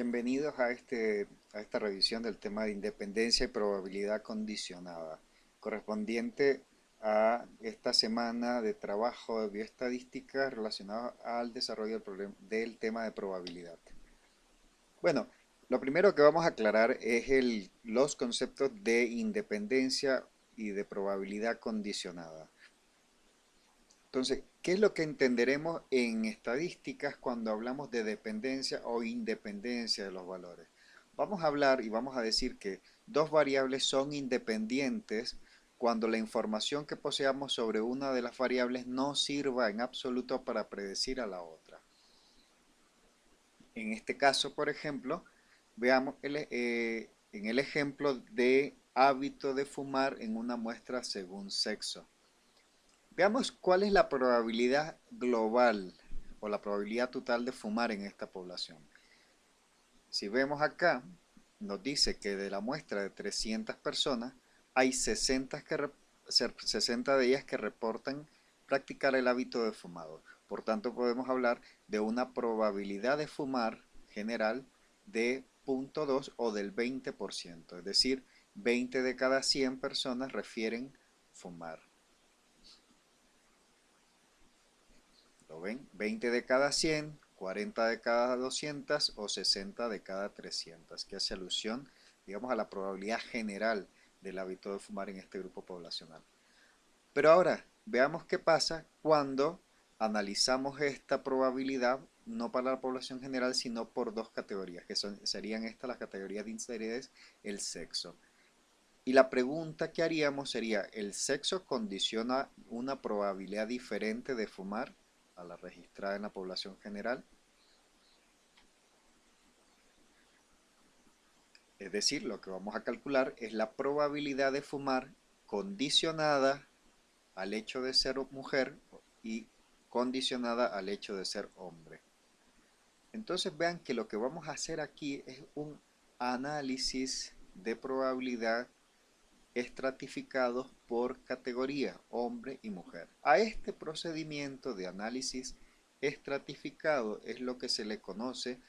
Bienvenidos a esta revisión del tema de independencia y probabilidad condicionada, correspondiente a esta semana de trabajo de bioestadística relacionado al desarrollo del tema de probabilidad. Bueno, lo primero que vamos a aclarar es los conceptos de independencia y de probabilidad condicionada. Entonces, ¿qué es lo que entenderemos en estadísticas cuando hablamos de dependencia o independencia de los valores? Vamos a hablar y vamos a decir que dos variables son independientes cuando la información que poseamos sobre una de las variables no sirva en absoluto para predecir a la otra. En este caso, por ejemplo, veamos en el ejemplo de hábito de fumar en una muestra según sexo. Veamos cuál es la probabilidad global o la probabilidad total de fumar en esta población. Si vemos acá, nos dice que de la muestra de 300 personas, hay 60 de ellas que reportan practicar el hábito de fumado. Por tanto, podemos hablar de una probabilidad de fumar general de 0,2 o del 20%, es decir, 20 de cada 100 personas refieren fumar. ¿Lo ven? 20 de cada 100, 40 de cada 200 o 60 de cada 300, que hace alusión, digamos, a la probabilidad general del hábito de fumar en este grupo poblacional. Pero ahora, veamos qué pasa cuando analizamos esta probabilidad no para la población general, sino por dos categorías, serían estas las categorías de interés, el sexo. Y la pregunta que haríamos sería, ¿el sexo condiciona una probabilidad diferente de fumar a la registrada en la población general? Es decir, lo que vamos a calcular es la probabilidad de fumar condicionada al hecho de ser mujer y condicionada al hecho de ser hombre. Entonces vean que lo que vamos a hacer aquí es un análisis de probabilidad estratificados por categoría, hombre y mujer. A este procedimiento de análisis estratificado es lo que se le conoce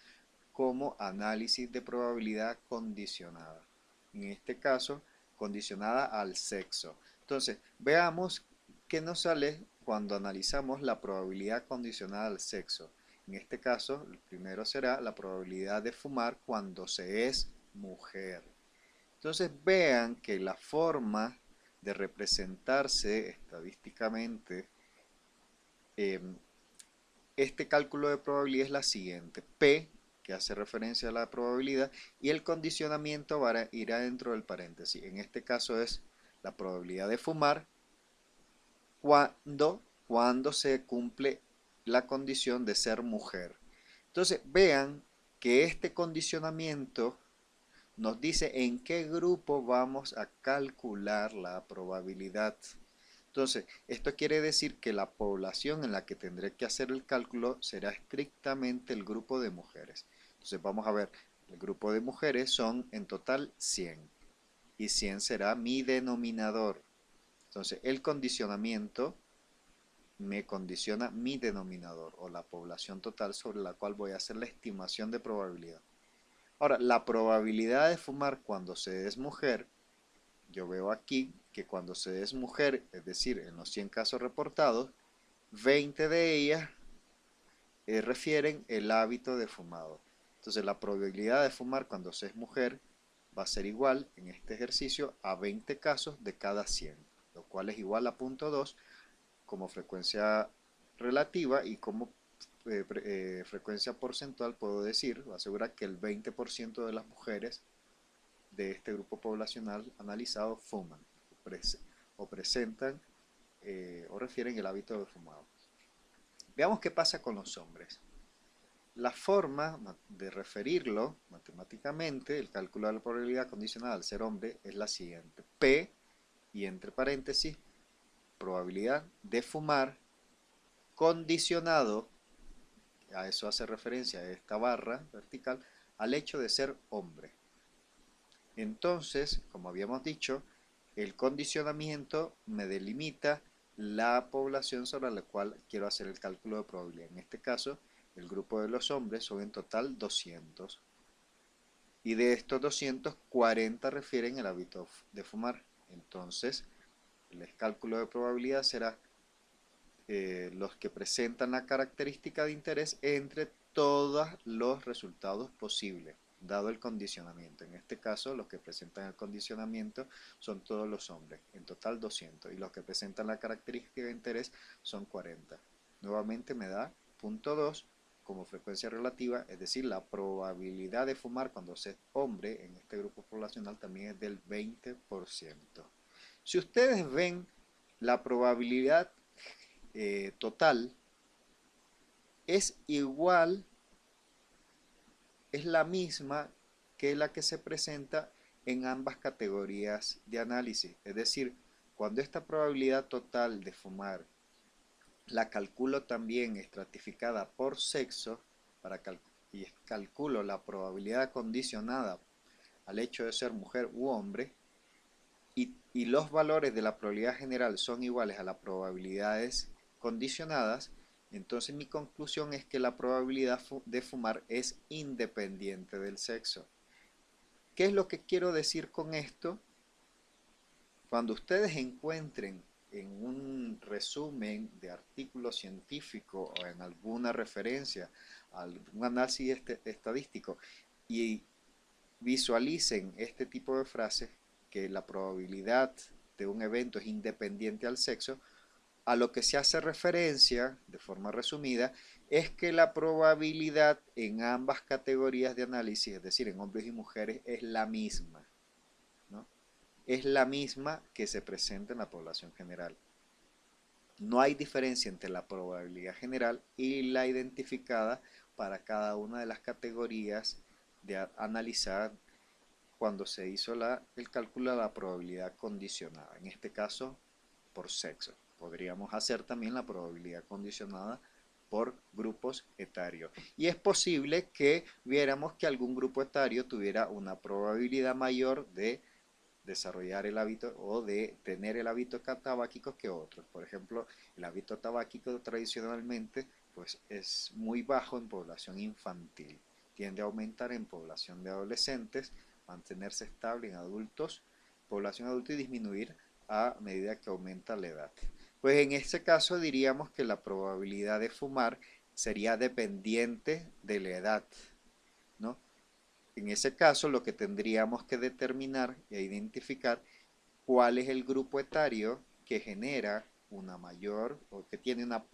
como análisis de probabilidad condicionada. En este caso, condicionada al sexo. Entonces, veamos qué nos sale cuando analizamos la probabilidad condicionada al sexo. En este caso, el primero será la probabilidad de fumar cuando se es mujer. Entonces vean que la forma de representarse estadísticamente eh, este cálculo de probabilidad es la siguiente. P, que hace referencia a la probabilidad, y el condicionamiento irá dentro del paréntesis. En este caso es la probabilidad de fumar cuando se cumple la condición de ser mujer. Entonces vean que este condicionamiento nos dice en qué grupo vamos a calcular la probabilidad. Entonces, esto quiere decir que la población en la que tendré que hacer el cálculo será estrictamente el grupo de mujeres. Entonces, vamos a ver, el grupo de mujeres son en total 100 y 100 será mi denominador. Entonces, el condicionamiento me condiciona mi denominador o la población total sobre la cual voy a hacer la estimación de probabilidad. Ahora, la probabilidad de fumar cuando se es mujer, yo veo aquí que cuando se es mujer, es decir, en los 100 casos reportados, 20 de ellas refieren el hábito de fumado. Entonces, la probabilidad de fumar cuando se es mujer va a ser igual en este ejercicio a 20 casos de cada 100, lo cual es igual a 0,2 como frecuencia relativa y como frecuencia porcentual puedo decir, asegurar que el 20% de las mujeres de este grupo poblacional analizado fuman o presentan o refieren el hábito de fumado. Veamos qué pasa con los hombres. La forma de referirlo matemáticamente, el cálculo de la probabilidad condicionada al ser hombre, es la siguiente. P, y entre paréntesis, probabilidad de fumar condicionado, a eso hace referencia esta barra vertical, al hecho de ser hombre. Entonces, como habíamos dicho, el condicionamiento me delimita la población sobre la cual quiero hacer el cálculo de probabilidad. En este caso, el grupo de los hombres son en total 200. Y de estos 200, 40 refieren el hábito de fumar. Entonces, el cálculo de probabilidad será los que presentan la característica de interés entre todos los resultados posibles, dado el condicionamiento. En este caso, los que presentan el condicionamiento son todos los hombres, en total 200, y los que presentan la característica de interés son 40. Nuevamente me da 0.2 como frecuencia relativa, es decir, la probabilidad de fumar cuando se es hombre en este grupo poblacional también es del 20%. Si ustedes ven la probabilidad total, es igual, es la misma que la que se presenta en ambas categorías de análisis. Es decir, cuando esta probabilidad total de fumar la calculo también estratificada por sexo y calculo la probabilidad condicionada al hecho de ser mujer u hombre, y los valores de la probabilidad general son iguales a las probabilidades condicionadas, entonces mi conclusión es que la probabilidad de fumar es independiente del sexo. ¿Qué es lo que quiero decir con esto? Cuando ustedes encuentren en un resumen de artículo científico o en alguna referencia, algún análisis estadístico, y visualicen este tipo de frases, que la probabilidad de un evento es independiente al sexo, a lo que se hace referencia, de forma resumida, es que la probabilidad en ambas categorías de análisis, es decir, en hombres y mujeres, es la misma, ¿no? Es la misma que se presenta en la población general. No hay diferencia entre la probabilidad general y la identificada para cada una de las categorías de analizar cuando se hizo el cálculo de la probabilidad condicionada, en este caso por sexo. Podríamos hacer también la probabilidad condicionada por grupos etarios. Y es posible que viéramos que algún grupo etario tuviera una probabilidad mayor de desarrollar el hábito o de tener el hábito tabáquico que otros. Por ejemplo, el hábito tabáquico tradicionalmente pues es muy bajo en población infantil, tiende a aumentar en población de adolescentes, mantenerse estable en adultos, población adulta, y disminuir a medida que aumenta la edad. Pues en este caso diríamos que la probabilidad de fumar sería dependiente de la edad, ¿no? En ese caso, lo que tendríamos que determinar e identificar cuál es el grupo etario que genera una mayor o que tiene una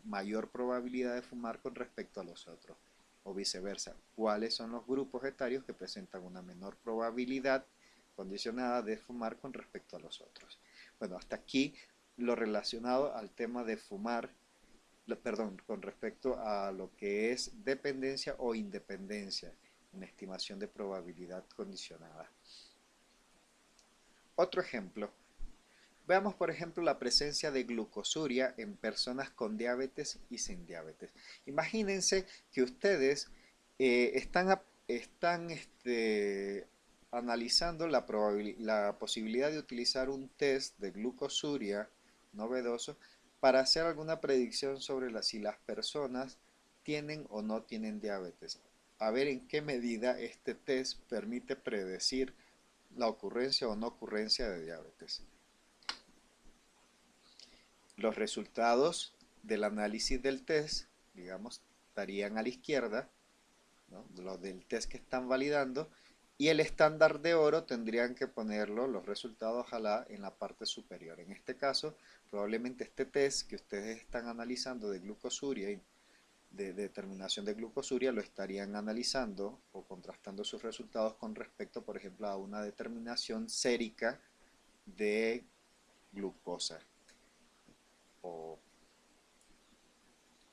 mayor probabilidad de fumar con respecto a los otros, o viceversa, cuáles son los grupos etarios que presentan una menor probabilidad condicionada de fumar con respecto a los otros. Bueno, hasta aquí lo relacionado al tema de fumar, perdón, con respecto a lo que es dependencia o independencia en estimación de probabilidad condicionada. Otro ejemplo. Veamos, por ejemplo, la presencia de glucosuria en personas con diabetes y sin diabetes. Imagínense que ustedes están analizando la posibilidad de utilizar un test de glucosuria novedoso para hacer alguna predicción sobre si las personas tienen o no tienen diabetes. A ver en qué medida este test permite predecir la ocurrencia o no ocurrencia de diabetes. Los resultados del análisis del test, digamos, estarían a la izquierda, ¿no? Los del test que están validando, y el estándar de oro tendrían que ponerlo, los resultados, ojalá, en la parte superior. En este caso, probablemente este test que ustedes están analizando de glucosuria y de determinación de glucosuria lo estarían analizando o contrastando sus resultados con respecto, por ejemplo, a una determinación sérica de glucosa o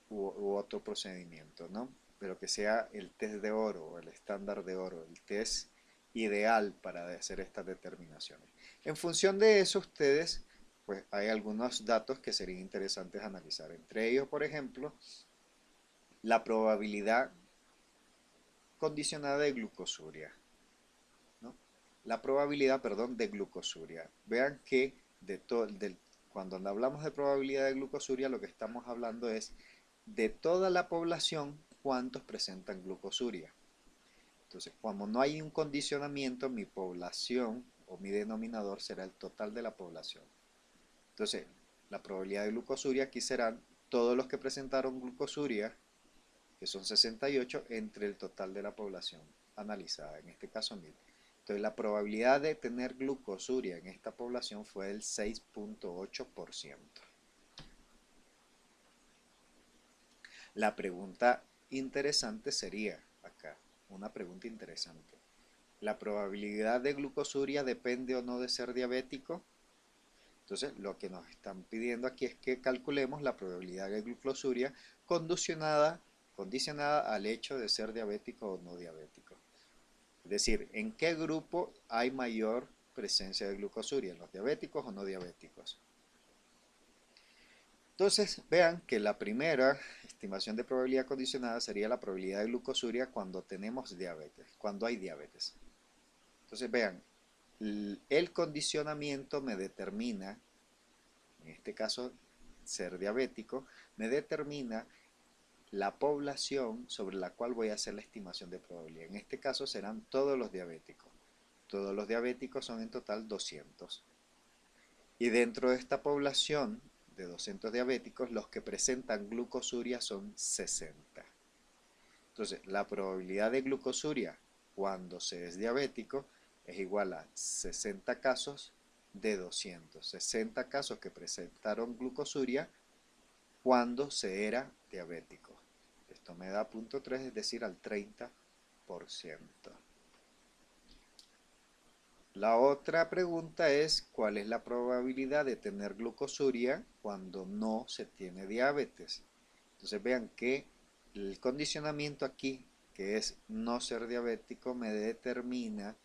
u otro procedimiento, ¿no? Pero que sea el test de oro, el estándar de oro, el test ideal para hacer estas determinaciones. En función de eso, ustedes, pues hay algunos datos que serían interesantes analizar. Entre ellos, por ejemplo, la probabilidad condicionada de glucosuria, ¿no? La probabilidad, perdón, de glucosuria. Vean que cuando hablamos de probabilidad de glucosuria, lo que estamos hablando es de toda la población, cuántos presentan glucosuria. Entonces, como no hay un condicionamiento, mi población o mi denominador será el total de la población. Entonces, la probabilidad de glucosuria aquí serán todos los que presentaron glucosuria, que son 68, entre el total de la población analizada, en este caso 1000. Entonces, la probabilidad de tener glucosuria en esta población fue del 6.8%. La pregunta interesante sería acá, una pregunta interesante. ¿La probabilidad de glucosuria depende o no de ser diabético? Entonces, lo que nos están pidiendo aquí es que calculemos la probabilidad de glucosuria condicionada al hecho de ser diabético o no diabético. Es decir, ¿en qué grupo hay mayor presencia de glucosuria? ¿En los diabéticos o no diabéticos? Entonces, vean que la primera estimación de probabilidad condicionada sería la probabilidad de glucosuria cuando tenemos diabetes, cuando hay diabetes. Entonces, vean, el condicionamiento me determina, en este caso ser diabético, me determina la población sobre la cual voy a hacer la estimación de probabilidad. En este caso serán todos los diabéticos. Todos los diabéticos son en total 200. Y dentro de esta población de 200 diabéticos, los que presentan glucosuria son 60. Entonces, la probabilidad de glucosuria cuando se es diabético es igual a 60 casos de 200. 60 casos que presentaron glucosuria cuando se era diabético. Esto me da 0.3, es decir, al 30%. La otra pregunta es, ¿cuál es la probabilidad de tener glucosuria cuando no se tiene diabetes? Entonces vean que el condicionamiento aquí, que es no ser diabético, me determina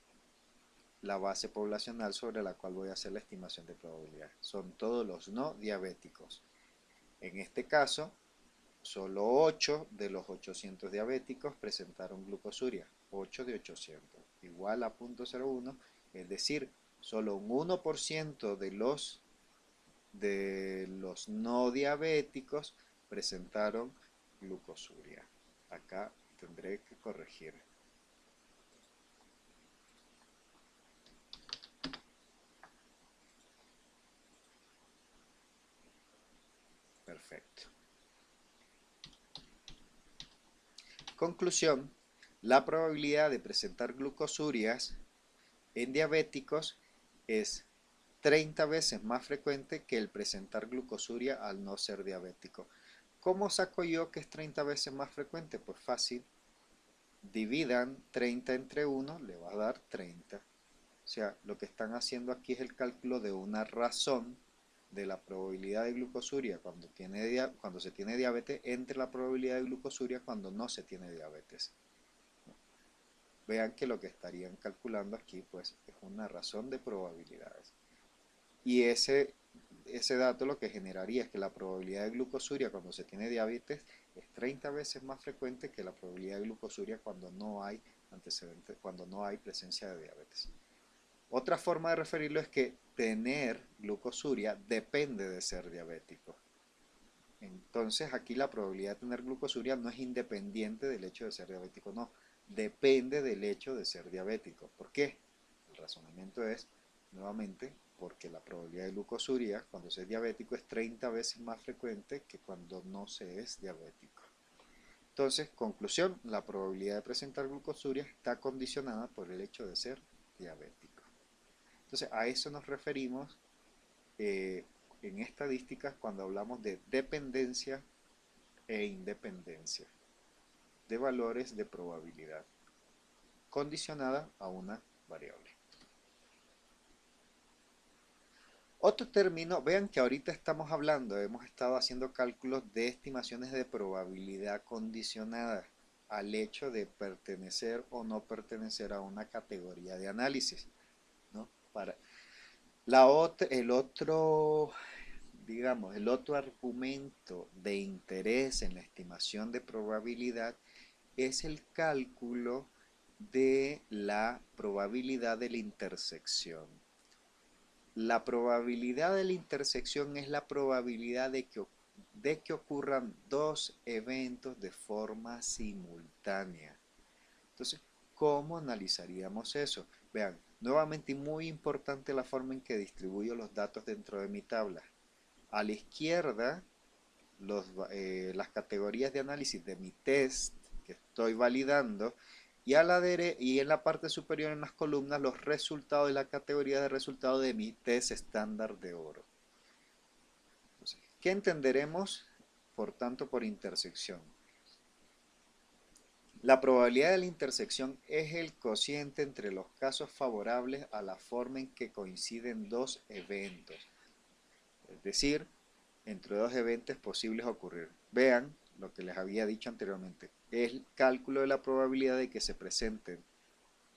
la base poblacional sobre la cual voy a hacer la estimación de probabilidad. Son todos los no diabéticos. En este caso, solo 8 de los 800 diabéticos presentaron glucosuria. 8 de 800, igual a 0.01, es decir, solo un 1% de los no diabéticos presentaron glucosuria. Acá tendré que corregir. Perfecto. Conclusión, la probabilidad de presentar glucosurias en diabéticos es 30 veces más frecuente que el presentar glucosuria al no ser diabético. ¿Cómo saco yo que es 30 veces más frecuente? Pues fácil. Dividan 30 entre 1, le va a dar 30. O sea, lo que están haciendo aquí es el cálculo de una razón de la probabilidad de glucosuria cuando se tiene diabetes entre la probabilidad de glucosuria cuando no se tiene diabetes. Vean que lo que estarían calculando aquí pues es una razón de probabilidades. Y ese dato lo que generaría es que la probabilidad de glucosuria cuando se tiene diabetes es 30 veces más frecuente que la probabilidad de glucosuria cuando no hay antecedentes, cuando no hay presencia de diabetes. Otra forma de referirlo es que tener glucosuria depende de ser diabético. Entonces aquí la probabilidad de tener glucosuria no es independiente del hecho de ser diabético, no, depende del hecho de ser diabético. ¿Por qué? El razonamiento es, nuevamente, porque la probabilidad de glucosuria cuando se es diabético es 30 veces más frecuente que cuando no se es diabético. Entonces, conclusión, la probabilidad de presentar glucosuria está condicionada por el hecho de ser diabético. Entonces, a eso nos referimos en estadísticas cuando hablamos de dependencia e independencia de valores de probabilidad condicionada a una variable. Otro término, vean que ahorita estamos hablando, hemos estado haciendo cálculos de estimaciones de probabilidad condicionada al hecho de pertenecer o no pertenecer a una categoría de análisis, ¿no? El otro argumento de interés en la estimación de probabilidad es el cálculo de la probabilidad de la intersección. La probabilidad de la intersección es la probabilidad de que ocurran dos eventos de forma simultánea. Entonces, ¿Cómo analizaríamos eso? Vean, nuevamente muy importante la forma en que distribuyo los datos dentro de mi tabla. A la izquierda, las categorías de análisis de mi test que estoy validando, y a la y en la parte superior en las columnas los resultados de la categoría de resultados de mi test estándar de oro. Entonces, ¿qué entenderemos por tanto por intersección? La probabilidad de la intersección es el cociente entre los casos favorables a la forma en que coinciden dos eventos, es decir, entre dos eventos posibles a ocurrir. Vean lo que les había dicho anteriormente, es el cálculo de la probabilidad de que se presenten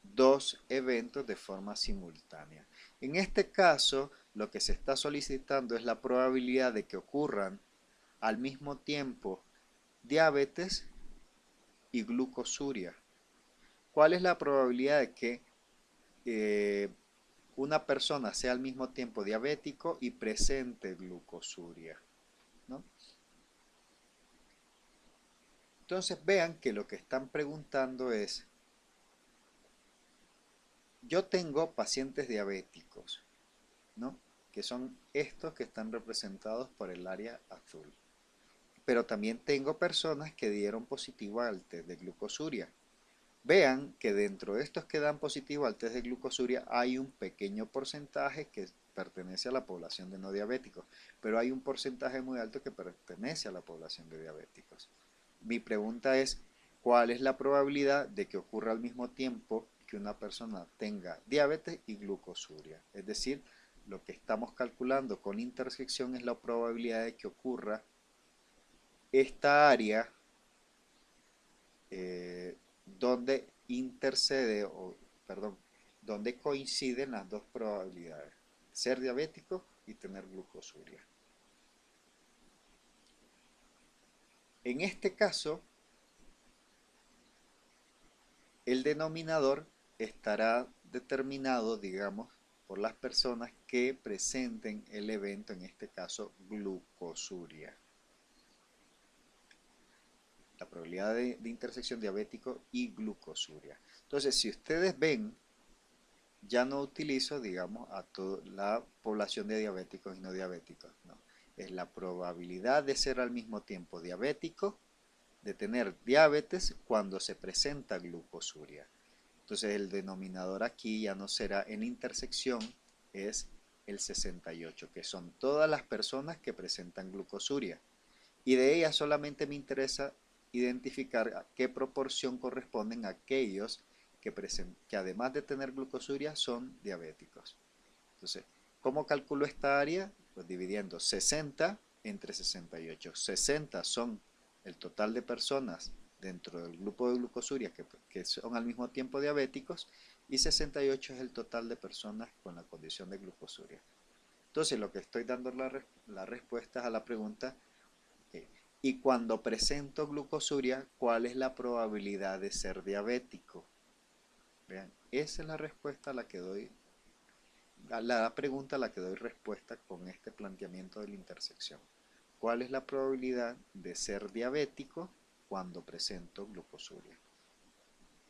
dos eventos de forma simultánea. En este caso, lo que se está solicitando es la probabilidad de que ocurran al mismo tiempo diabetes y glucosuria. ¿Cuál es la probabilidad de que una persona sea al mismo tiempo diabético y presente glucosuria? ¿No? Entonces vean que lo que están preguntando es, yo tengo pacientes diabéticos, ¿no? Que son estos que están representados por el área azul. Pero también tengo personas que dieron positivo al test de glucosuria. Vean que dentro de estos que dan positivo al test de glucosuria hay un pequeño porcentaje que pertenece a la población de no diabéticos, pero hay un porcentaje muy alto que pertenece a la población de diabéticos. Mi pregunta es, ¿cuál es la probabilidad de que ocurra al mismo tiempo que una persona tenga diabetes y glucosuria? Es decir, lo que estamos calculando con intersección es la probabilidad de que ocurra esta área donde intercede, o perdón, donde coinciden las dos probabilidades, ser diabético y tener glucosuria. En este caso, el denominador estará determinado, digamos, por las personas que presenten el evento, en este caso, glucosuria. La probabilidad de intersección diabético y glucosuria. Entonces, si ustedes ven, ya no utilizo, digamos, a toda la población de diabéticos y no diabéticos, no. Es la probabilidad de ser al mismo tiempo diabético, de tener diabetes cuando se presenta glucosuria. Entonces el denominador aquí ya no será en intersección, es el 68, que son todas las personas que presentan glucosuria. Y de ellas solamente me interesa identificar a qué proporción corresponden a aquellos que además de tener glucosuria son diabéticos. Entonces, ¿cómo calculo esta área? Pues dividiendo 60 entre 68. 60 son el total de personas dentro del grupo de glucosuria que son al mismo tiempo diabéticos, y 68 es el total de personas con la condición de glucosuria. Entonces, lo que estoy dando la respuesta es a la pregunta, y cuando presento glucosuria, ¿cuál es la probabilidad de ser diabético? Vean, esa es la respuesta a la que doy, la pregunta a la que doy respuesta con este planteamiento de la intersección. ¿Cuál es la probabilidad de ser diabético cuando presento glucosuria?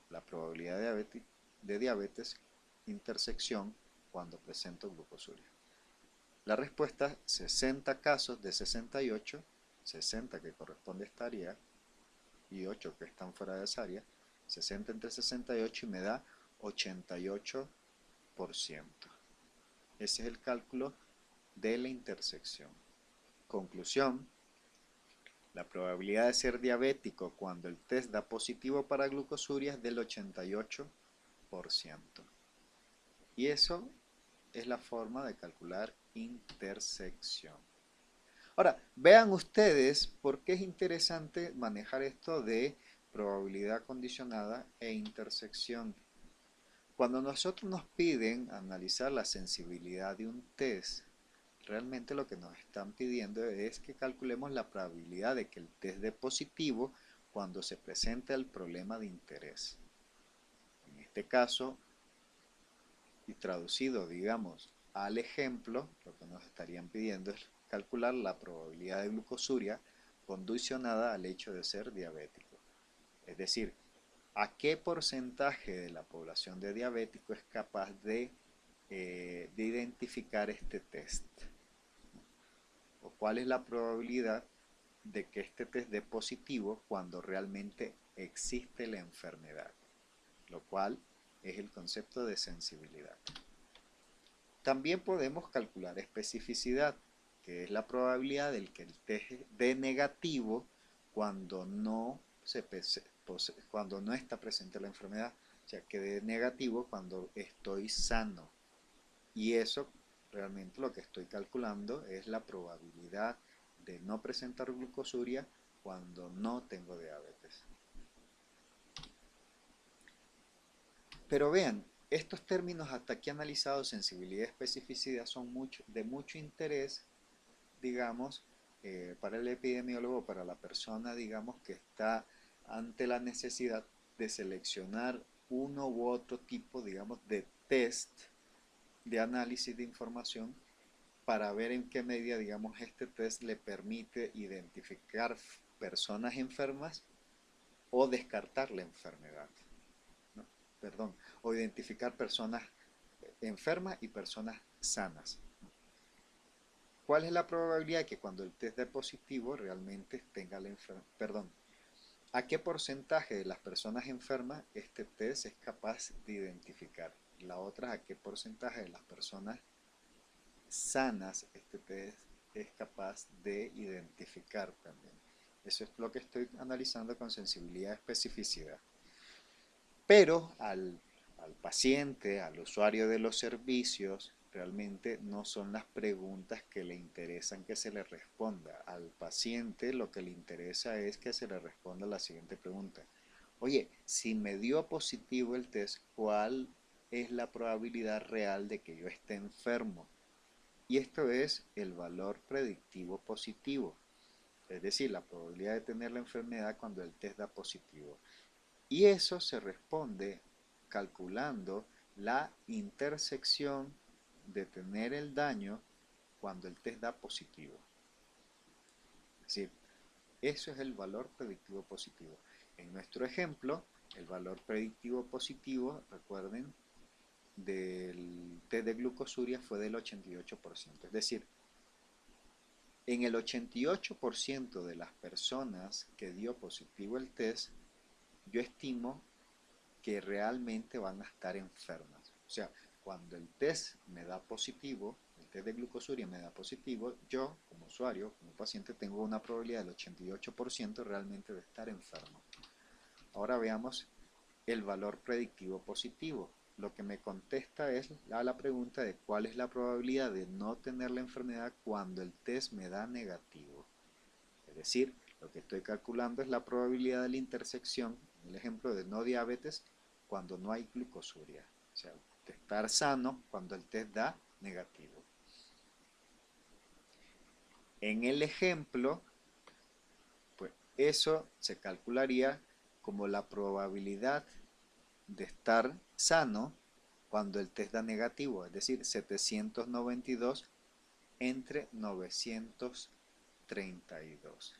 La probabilidad de diabetes intersección cuando presento glucosuria. La respuesta, 60 casos de 68, 60 que corresponde a esta área y 8 que están fuera de esa área, 60 entre 68 y me da 88%. Ese es el cálculo de la intersección. Conclusión, la probabilidad de ser diabético cuando el test da positivo para glucosuria es del 88%. Y eso es la forma de calcular intersección. Ahora, vean ustedes por qué es interesante manejar esto de probabilidad condicionada e intersección. Cuando nosotros nos piden analizar la sensibilidad de un test, realmente lo que nos están pidiendo es que calculemos la probabilidad de que el test dé positivo cuando se presenta el problema de interés. En este caso, y traducido, digamos, al ejemplo, lo que nos estarían pidiendo es calcular la probabilidad de glucosuria condicionada al hecho de ser diabético. Es decir, ¿A qué porcentaje de la población de diabético es capaz de identificar este test? ¿O cuál es la probabilidad de que este test dé positivo cuando realmente existe la enfermedad? Lo cual es el concepto de sensibilidad. También podemos calcular especificidad, que es la probabilidad del que el test dé negativo cuando cuando no está presente la enfermedad, o sea, que dé negativo cuando estoy sano. Y eso realmente lo que estoy calculando es la probabilidad de no presentar glucosuria cuando no tengo diabetes. Pero vean, estos términos hasta aquí analizados, sensibilidad y especificidad, son de mucho interés, digamos, para el epidemiólogo, para la persona, digamos, que está ante la necesidad de seleccionar uno u otro tipo, digamos, de test de análisis de información para ver en qué medida, digamos, este test le permite identificar personas enfermas o descartar la enfermedad, ¿no? Perdón, o identificar personas enfermas y personas sanas. ¿Cuál es la probabilidad de que cuando el test dé positivo realmente tenga la enfermedad? Perdón, ¿a qué porcentaje de las personas enfermas este test es capaz de identificar? La otra, ¿a qué porcentaje de las personas sanas este test es capaz de identificar también? Eso es lo que estoy analizando con sensibilidad y especificidad. Pero al paciente, al usuario de los servicios, realmente no son las preguntas que le interesan que se le responda. Al paciente lo que le interesa es que se le responda la siguiente pregunta. Oye, si me dio positivo el test, ¿cuál es la probabilidad real de que yo esté enfermo? Y esto es el valor predictivo positivo, es decir, la probabilidad de tener la enfermedad cuando el test da positivo. Y eso se responde calculando la intersección de tener el daño cuando el test da positivo. Es decir, eso es el valor predictivo positivo. En nuestro ejemplo, el valor predictivo positivo, recuerden, del test de glucosuria fue del 88%. Es decir, en el 88% de las personas que dio positivo el test, yo estimo que realmente van a estar enfermas. O sea, cuando el test me da positivo, el test de glucosuria me da positivo, yo como usuario, como paciente, tengo una probabilidad del 88% realmente de estar enfermo. Ahora veamos el valor predictivo positivo. Lo que me contesta es a la pregunta de cuál es la probabilidad de no tener la enfermedad cuando el test me da negativo. Es decir, lo que estoy calculando es la probabilidad de la intersección, el ejemplo de no diabetes, cuando no hay glucosuria. O sea, de estar sano cuando el test da negativo. En el ejemplo, pues eso se calcularía como la probabilidad de estar sano cuando el test da negativo, es decir, 792 entre 932.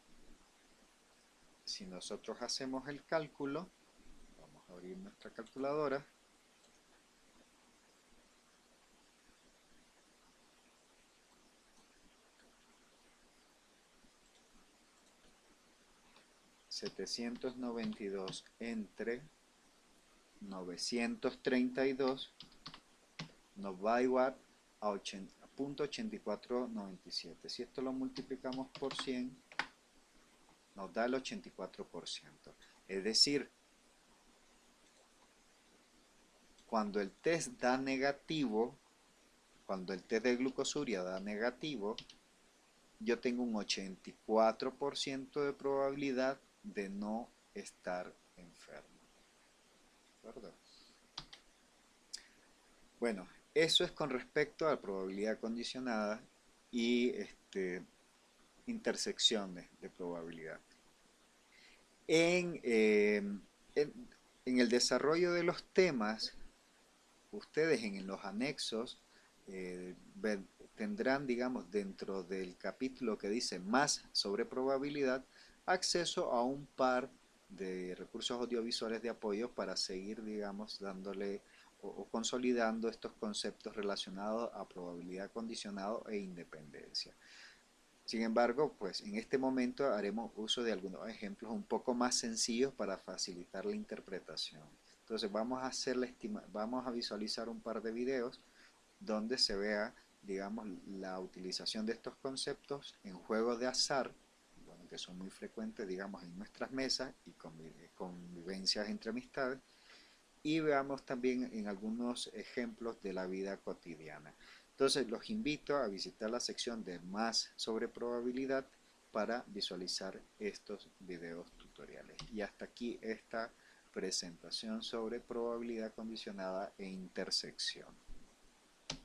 Si nosotros hacemos el cálculo, vamos a abrir nuestra calculadora. $792 entre 932 nos va a igual a 0.8497. Si esto lo multiplicamos por 100, nos da el 84%. Es decir, cuando el test da negativo, cuando el test de glucosuria da negativo, yo tengo un 84% de probabilidad de no estar enfermo. ¿De acuerdo? Bueno, eso es con respecto a la probabilidad condicionada y intersecciones de probabilidad. En el desarrollo de los temas, ustedes en los anexos tendrán, digamos, dentro del capítulo que dice más sobre probabilidad, acceso a un par de recursos audiovisuales de apoyo para seguir, digamos, dándole o consolidando estos conceptos relacionados a probabilidad condicionado e independencia. Sin embargo, pues en este momento haremos uso de algunos ejemplos un poco más sencillos para facilitar la interpretación. Entonces vamos a visualizar un par de videos donde se vea, digamos, la utilización de estos conceptos en juegos de azar, bueno, que son muy frecuentes, digamos, en nuestras mesas y convivencias entre amistades, y veamos también en algunos ejemplos de la vida cotidiana. Entonces los invito a visitar la sección de más sobre probabilidad para visualizar estos videos tutoriales. Y hasta aquí esta presentación sobre probabilidad condicionada e intersección.